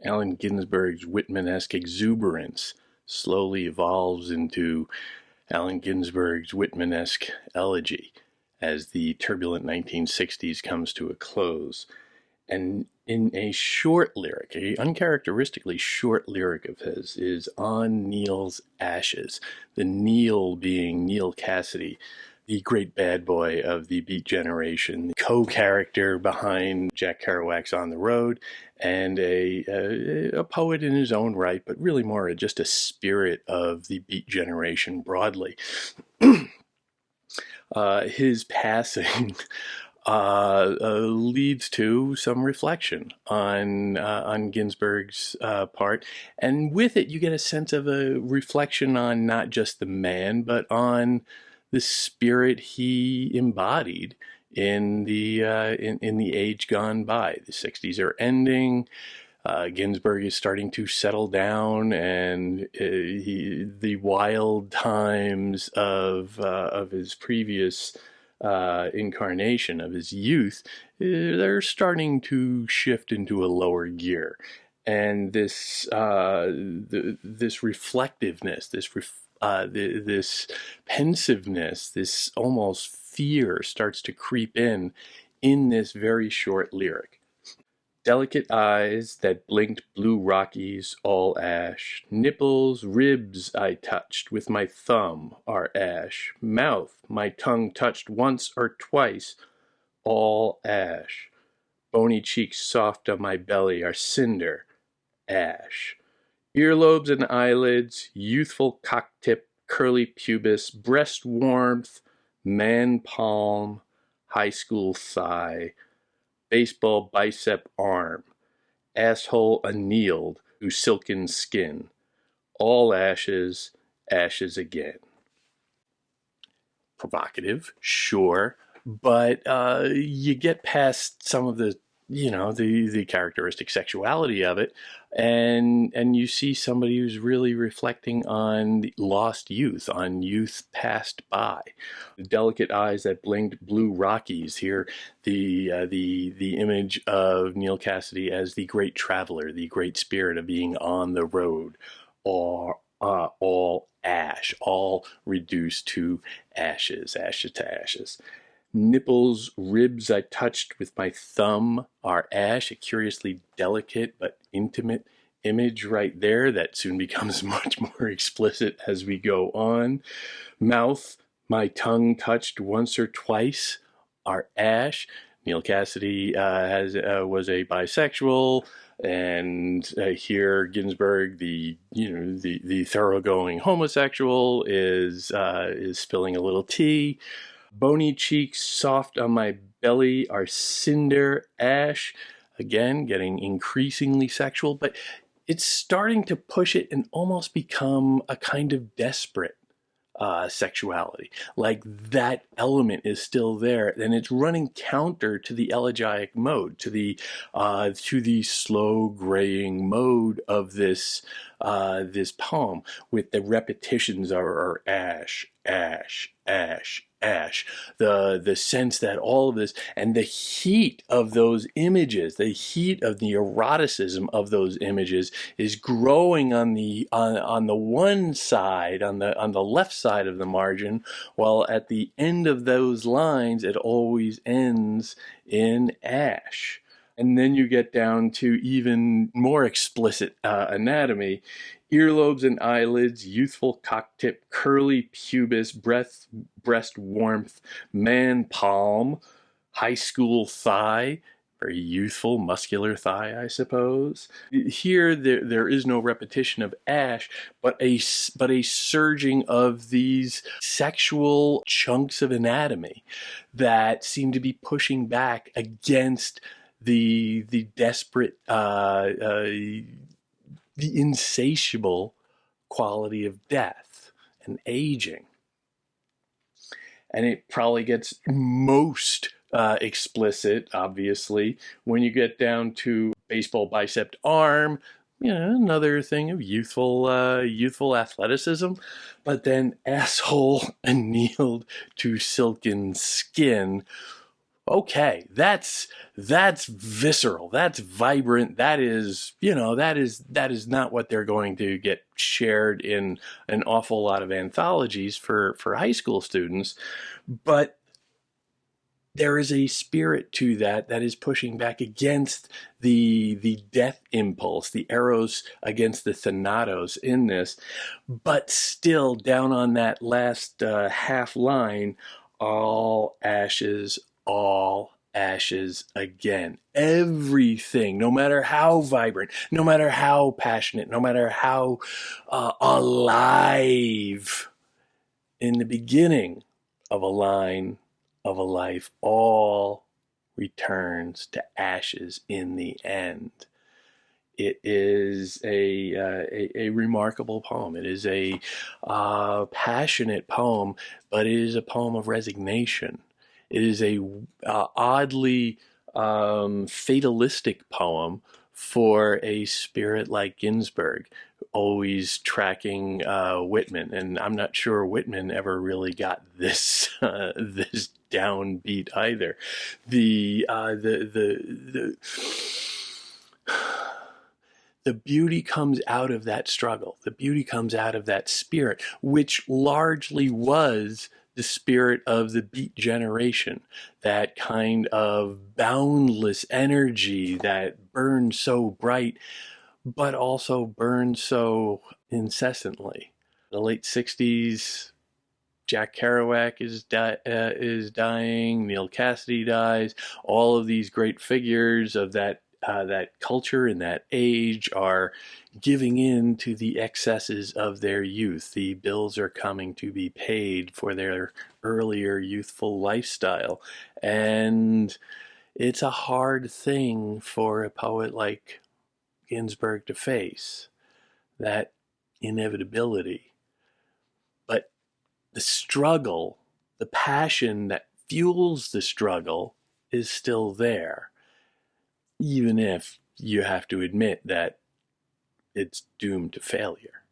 Allen Ginsberg's Whitman-esque exuberance slowly evolves into Allen Ginsberg's Whitman-esque elegy as the turbulent 1960s comes to a close. And in a short lyric, a uncharacteristically short lyric of his, is On Neal's Ashes. The Neal being Neal Cassady, the great bad boy of the Beat generation, the co-character behind Jack Kerouac's On the Road, and a poet in his own right, but really more just a spirit of the Beat generation broadly. His passing leads to some reflection on Ginsberg's part, and with it, you get a sense of a reflection on not just the man, but on the spirit he embodied in the in the age gone by. The 60s are ending. Ginsberg is starting to settle down, and the wild times of his previous incarnation of his youth, they're starting to shift into a lower gear, and this reflectiveness, this pensiveness, this almost fear starts to creep in this very short lyric. Delicate eyes that blinked blue Rockies, all ash. Nipples, ribs I touched with my thumb are ash. Mouth my tongue touched once or twice, all ash. Bony cheeks soft on my belly are cinder, ash. Earlobes and eyelids, youthful cock-tip, curly pubis, breast warmth, man palm, high school thigh, baseball bicep arm, asshole annealed to silken skin, all ashes, ashes again. Provocative, sure, but you get past some of the the characteristic sexuality of it, and you see somebody who's really reflecting on the lost youth, on youth passed by. The delicate eyes that blinked blue Rockies. Here, the image of Neal Cassady as the great traveler, the great spirit of being on the road, or all ash, all reduced to ashes, ashes to ashes. Nipples, ribs I touched with my thumb are ash, a curiously delicate but intimate image right there that soon becomes much more explicit as we go on. Mouth, my tongue touched once or twice are ash. Neal Cassady was a bisexual, and here Ginsberg, the thoroughgoing homosexual, is spilling a little tea. Bony cheeks soft on my belly are cinder ash. Again, getting increasingly sexual, but it's starting to push it and almost become a kind of desperate sexuality. Like that element is still there, and it's running counter to the elegiac mode, to the slow graying mode of this poem, with the repetitions are ash, ash, ash, ash. The sense that all of this and the heat of those images, the heat of the eroticism of those images, is growing on the one side, on the left side of the margin, while at the end of those lines it always ends in ash. And then you get down to even more explicit anatomy. Earlobes and eyelids, youthful cock-tip, curly pubis, breast warmth, man palm, high school thigh, very youthful, muscular thigh, I suppose. Here, there is no repetition of ash, but a surging of these sexual chunks of anatomy that seem to be pushing back against the desperate, the insatiable quality of death and aging. And it probably gets most explicit, obviously, when you get down to baseball bicep arm, another thing of youthful athleticism, but then asshole annealed to silken skin, Okay, that's visceral, that's vibrant, that is, that is not what they're going to get shared in an awful lot of anthologies for high school students. But there is a spirit to that that is pushing back against the death impulse, the eros against the thanatos in this, but still down on that last half line, all ashes, all ashes again. Everything, no matter how vibrant, no matter how passionate, no matter how alive in the beginning of a line of a life, all returns to ashes in the end. It is a remarkable poem. It is a passionate poem, but it is a poem of resignation. It is a oddly fatalistic poem for a spirit like Ginsberg, always tracking Whitman. And I'm not sure Whitman ever really got this this downbeat either. The the beauty comes out of that struggle. The beauty comes out of that spirit, which largely was the spirit of the Beat generation, that kind of boundless energy that burned so bright, but also burned so incessantly. The late 60s, Jack Kerouac is dying. Neal Cassady dies. All of these great figures of that culture and that age are giving in to the excesses of their youth. The bills are coming to be paid for their earlier youthful lifestyle, and it's a hard thing for a poet like Ginsberg to face, that inevitability. But the struggle, the passion that fuels the struggle is still there, even if you have to admit that it's doomed to failure.